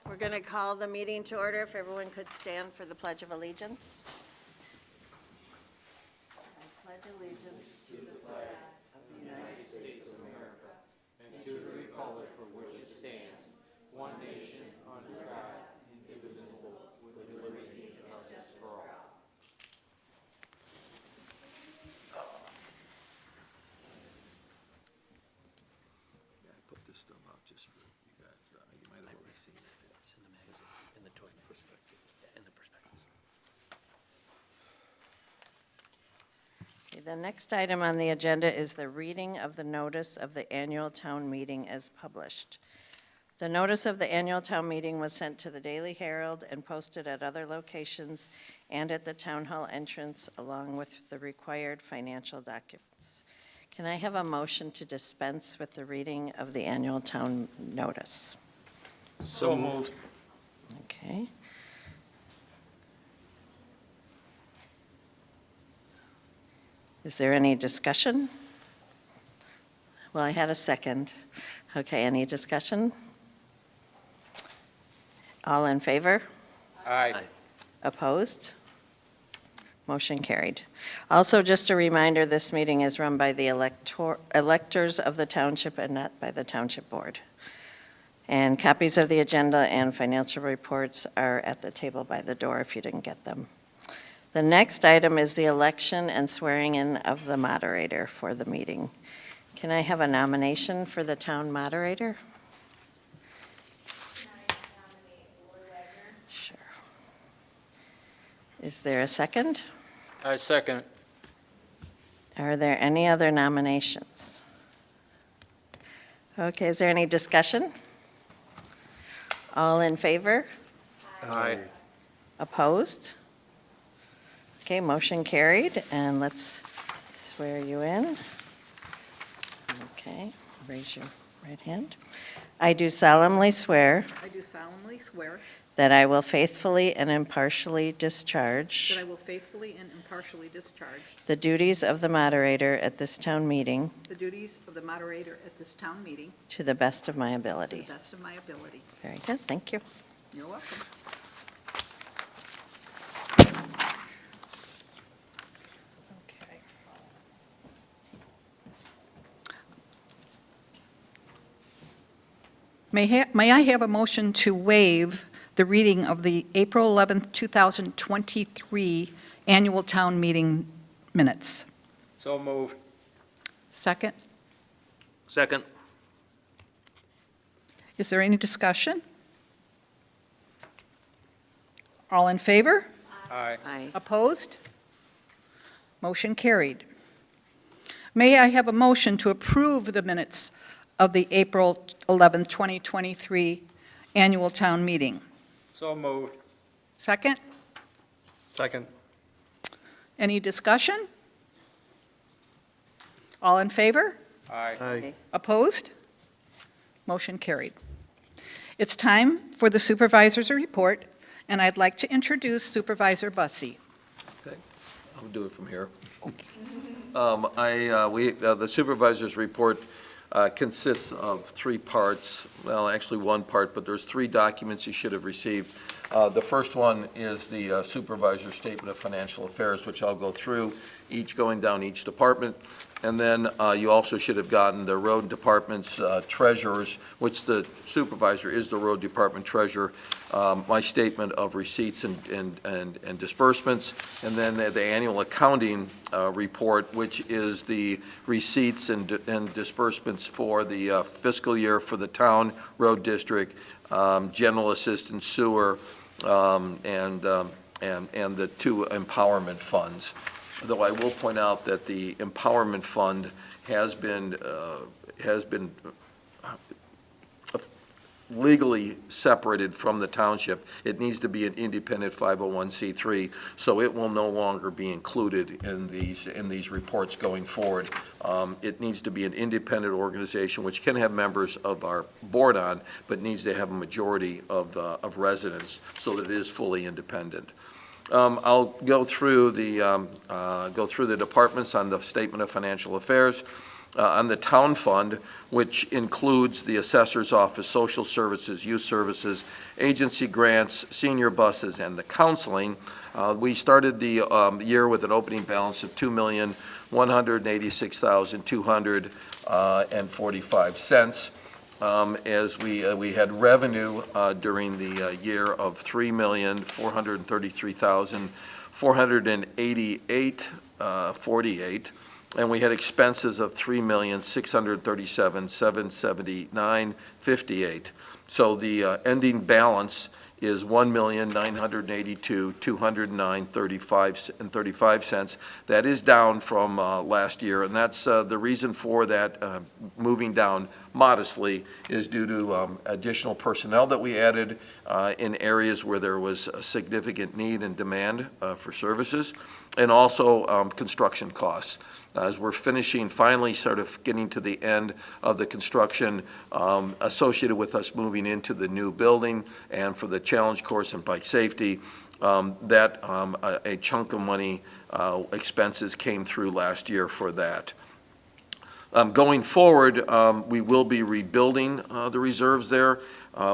We're going to call the meeting to order. If everyone could stand for the Pledge of Allegiance. I pledge allegiance to the flag of the United States of America and to the republic for which it stands, one nation, under God, indivisible, with liberty and justice for all. Yeah, I put this stuff out just for you guys. You might have already seen it. It's in the magazine, in the toy perspective, in the perspectives. Okay, the next item on the agenda is the reading of the notice of the annual town meeting as published. The notice of the annual town meeting was sent to the Daily Herald and posted at other locations and at the town hall entrance along with the required financial documents. Can I have a motion to dispense with the reading of the annual town notice? So moved. Okay. Is there any discussion? Well, I had a second. Okay, any discussion? All in favor? Aye. Opposed? Motion carried. Also, just a reminder, this meeting is run by the electors of the township and not by the township board. And copies of the agenda and financial reports are at the table by the door if you didn't get them. The next item is the election and swearing in of the moderator for the meeting. Can I have a nomination for the town moderator? Sure. Is there a second? I second. Are there any other nominations? Okay, is there any discussion? All in favor? Aye. Opposed? Okay, motion carried, and let's swear you in. Okay, raise your right hand. I do solemnly swear I do solemnly swear that I will faithfully and impartially discharge that I will faithfully and impartially discharge the duties of the moderator at this town meeting the duties of the moderator at this town meeting to the best of my to the ability. best of my ability. Very good, thank you. You're welcome. Okay. May I have a motion to waive the reading of the April 11th, 2023 annual town meeting minutes? So moved. Second? Second. Is there any discussion? All in favor? Aye. Aye. Opposed? Motion carried. May I have a motion to approve the minutes of the April 11th, 2023 annual town meeting? So moved. Second? Second. Any discussion? All in favor? Aye. Opposed? Motion carried. It's time for the supervisor's report, and I'd like to introduce Supervisor Busse. Okay, I'll do it from here. The supervisor's report consists of three parts, well, actually one part, but there's three documents you should have received. The first one is the supervisor's statement of financial affairs, which I'll go through, going down each department. And then you also should have gotten the road department's treasurers, which the supervisor is the road department treasurer, my statement of receipts and disbursements, and then the annual accounting report, which is the receipts and disbursements for the fiscal year for the town, road district, general assistance, sewer, and the two empowerment funds. Though I will point out that the empowerment fund has been legally separated from the township. It needs to be an independent 501c3, so it will no longer be included in these reports going forward. It needs to be an independent organization, which can have members of our board on, but needs to have a majority of residents so that it is fully independent. I'll go through the departments on the statement of financial affairs. on the town fund, which includes the assessor's office, social services, youth services, agency grants, senior buses, and the counseling. We started the year with an opening balance of $2,186,245. As we had revenue during the year of $3,433,488.48, and we had expenses of $3,637,779.58. So the ending balance is $1,982,209.35. That is down from last year, and that's the reason for that moving down modestly is due to additional personnel that we added in areas where there was a significant need and demand for services, and also construction costs. As we're finally sort of getting to the end of the construction associated with us moving into the new building and for the challenge course and bike safety, a chunk of money expenses came through last year for that. Going forward, we will be rebuilding the reserves there.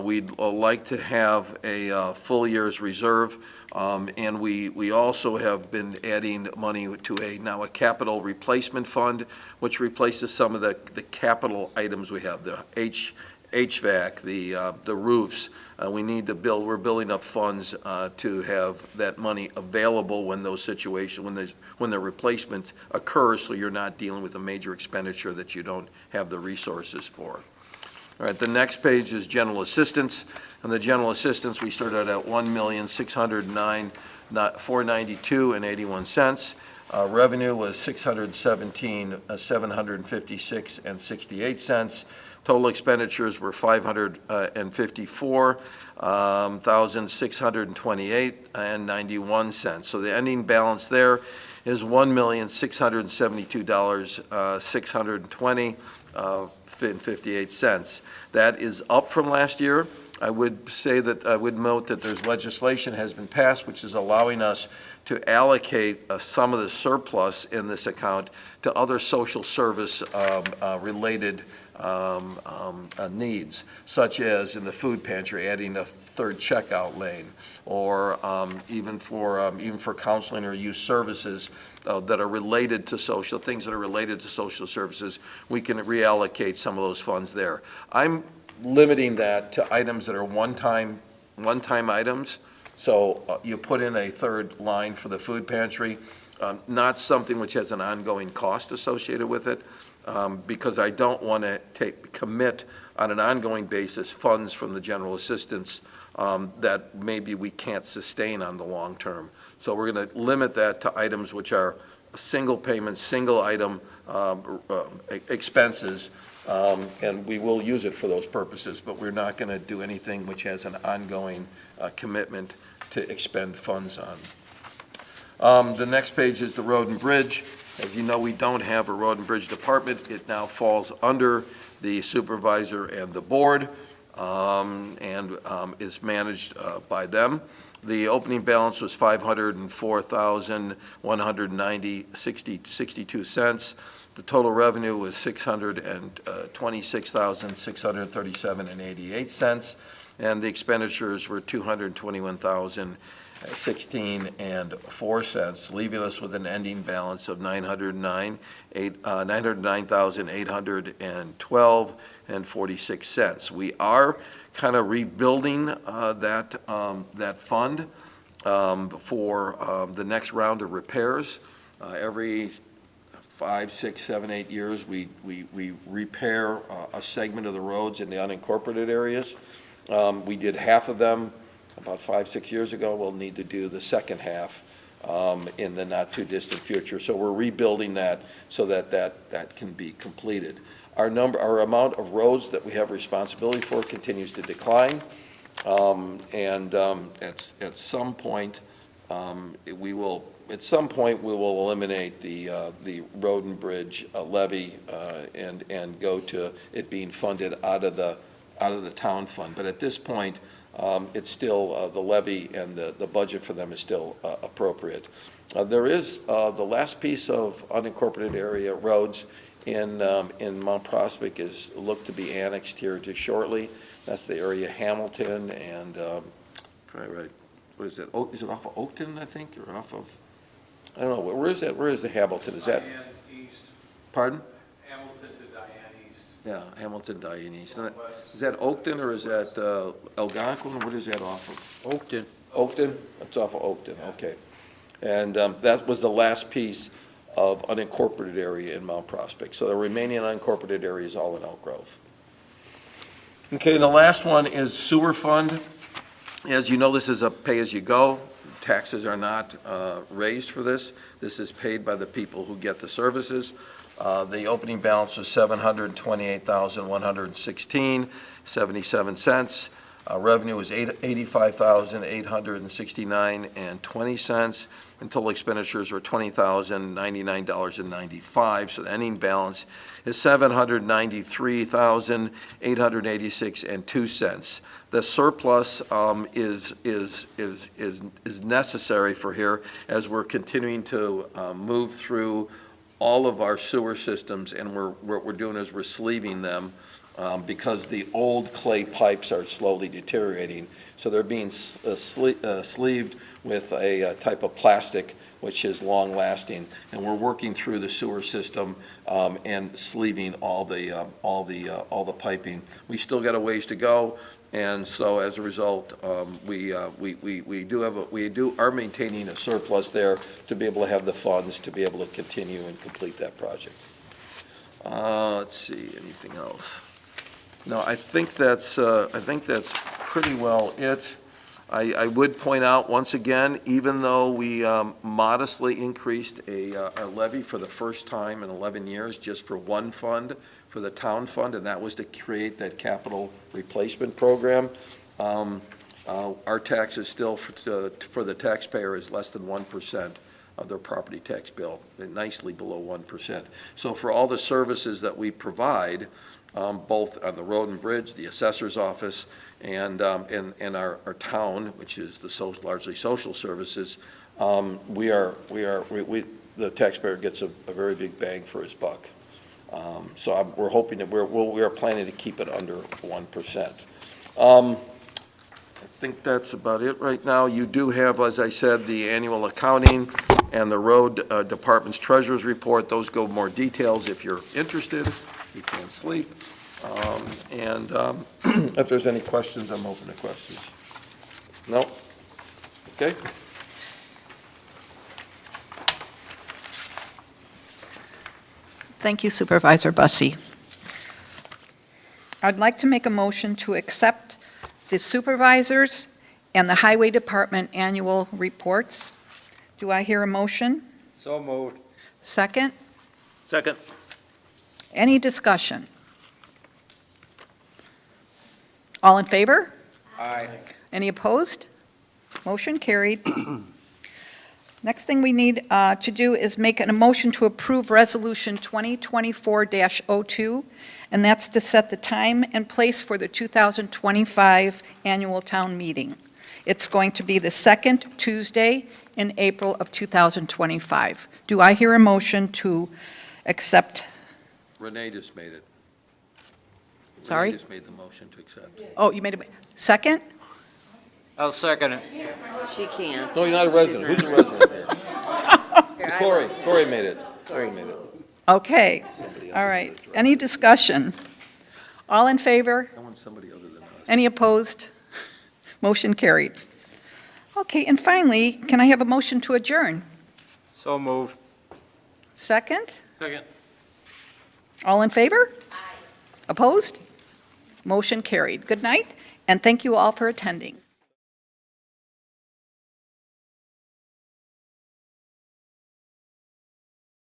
We'd like to have a full year's reserve, and we also have been adding money to now a capital replacement fund, which replaces some of the capital items we have, the HVAC, the roofs. We need to build, we're building up funds to have that money available when those situations, when the replacement occurs, so you're not dealing with a major expenditure that you don't have the resources for. All right, the next page is general assistance. And the general assistance, we started at $1,609,492.81. Revenue was $617,756.68. Total expenditures were $554,628.91. So the ending balance there is $1,672,620.58. That is up from last year. I would note that there's legislation has been passed which is allowing us to allocate some of the surplus in this account to other social service related needs, such as in the food pantry, adding a third checkout lane, or even for counseling or youth services that are related to social, things that are related to social services, we can reallocate some of those funds there. I'm limiting that to items that are one-time items. So you put in a third line for the food pantry, not something which has an ongoing cost associated with it, because I don't want to commit on an ongoing basis funds from the general assistance that maybe we can't sustain on the long term. So we're going to limit that to items which are single payment, single item expenses, and we will use it for those purposes, but we're not going to do anything which has an ongoing commitment to expend funds on. The next page is the road and bridge. As you know, we don't have a road and bridge department. It now falls under the supervisor and the board, and is managed by them. The opening balance was $504,190.62. The total revenue was $626,637.88, and the expenditures were $221,016.04, leaving us with an ending balance of $909,812.46. We are kind of rebuilding that fund for the next round of repairs. Every 5, 6, 7, 8 years, we repair a segment of the roads in the unincorporated areas. We did half of them about 5, 6 years ago. We'll need to do the second half in the not too distant future. So we're rebuilding that so that can be completed. Our amount of roads that we have responsibility for continues to decline, and at some point we will eliminate the road and bridge levy and go to it being funded out of the town fund. But at this point, it's still the levy and the budget for them is still appropriate. There is the last piece of unincorporated area roads in Mount Prospect is looked to be annexed here just shortly. That's the area Hamilton and, right, what is it? Is it off of Oakton, I think, or off of, I don't know, where is that, where is the Hamilton? Is that, Diane East, pardon? Hamilton to Diane East. Yeah, Hamilton, Diane East. Is that Oakton or is that Algonquin? What is that off of? Oakton. Oakton? It's off of Oakton, okay. And that was the last piece of unincorporated area in Mount Prospect. So the remaining unincorporated area is all in Elk Grove. Okay, and the last one is sewer fund. As you know, this is a pay-as-you-go. Taxes are not raised for this. This is paid by the people who get the services. The opening balance was $728,116.77. Revenue was $85,869.20, and total expenditures were $20,099.95. So the ending balance is $793,886.02. The surplus is necessary for here as we're continuing to move through all of our sewer systems, and what we're doing is we're sleeving them because the old clay pipes are slowly deteriorating. So they're being sleeved with a type of plastic which is long-lasting, and we're working through the sewer system and sleeving all the piping. We still got a ways to go, and so as a result, we are maintaining a surplus there to be able to have the funds to be able to continue and complete that project. Let's see, anything else? No, I think that's pretty well it. I would point out, once again, even though we modestly increased our levy for the first time in 11 years, just for one fund, for the town fund, and that was to create that capital replacement program, our taxes still for the taxpayer is less than 1% of their property tax bill, nicely below 1%. So for all the services that we provide, both on the road and bridge, the assessor's office, and our town, which is the largely social services, the taxpayer gets a very big bang for his buck. So we're hoping that we are planning to keep it under 1%. I think that's about it right now. You do have, as I said, the annual accounting and the road department's treasurer's report. Those go more details if you're interested. You can't sleep. If there's any questions, I'm open to questions. No? Okay. Thank you, Supervisor Busse. I'd like to make a motion to accept the supervisors and the highway department annual reports. Do I hear a motion? So moved. Second? Second. Any discussion? All in favor? Aye. Any opposed? Motion carried. Next thing we need to do is make a motion to approve Resolution 2024-02, and that's to set the time and place for the 2025 annual town meeting. It's going to be the second Tuesday in April of 2025. Do I hear a motion to accept? Renee just made it. Sorry? Renee just made the motion to accept. Oh, you made a second? I'll second it. She can't. No, you're not a resident. Who's a resident here? Corey made it. Corey made it. Okay, all right. Any discussion? All in favor? I want somebody other than us. Any opposed? Motion carried. Okay, and finally, can I have a motion to adjourn? So moved. Second? Second. All in favor? Aye. Opposed? Motion carried. Good night, and thank you all for attending.